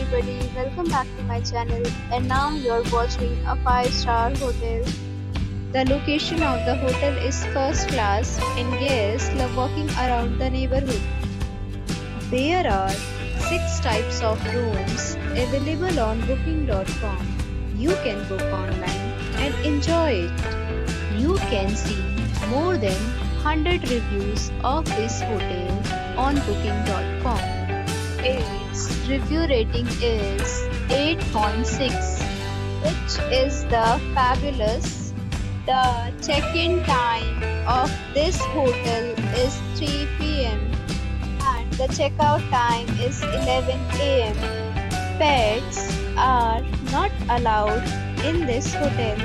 everybody, welcome back to my channel, and now you're watching a 5-star hotel. The location of the hotel is first class and guests love walking around the neighborhood. There are 6 types of rooms available on booking.com. You can book online and enjoy it. You can see more than 100 reviews of this hotel on booking.com. Its review rating is 8.6, which is the fabulous. The check-in time of this hotel is 3 p.m. and the checkout time is 11 a.m. Pets are not allowed in this hotel.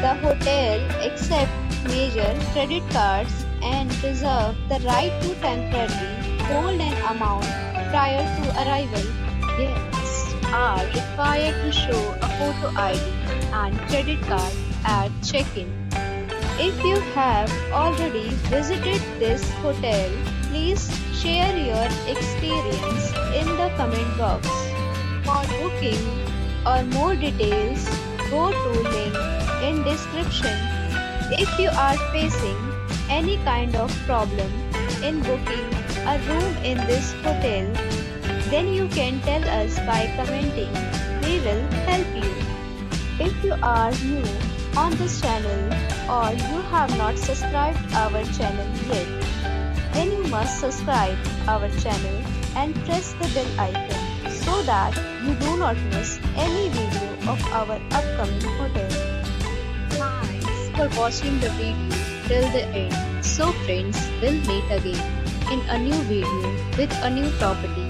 The hotel accepts major credit cards and reserves the right to temporarily hold an amount prior to arrival. Guests are required to show a photo ID and credit card at check-in. If you have already visited this hotel, please share your experience in the comment box. For booking or more details, go to link in description. If you are facing any kind of problem in booking a room in this hotel, then you can tell us by commenting. We will help you. If you are new on this channel or you have not subscribed our channel yet, then you must subscribe our channel and press the bell icon so that you do not miss any video of our upcoming hotel. Thanks for watching the video till the end. So friends, we'll meet again in a new video with a new property.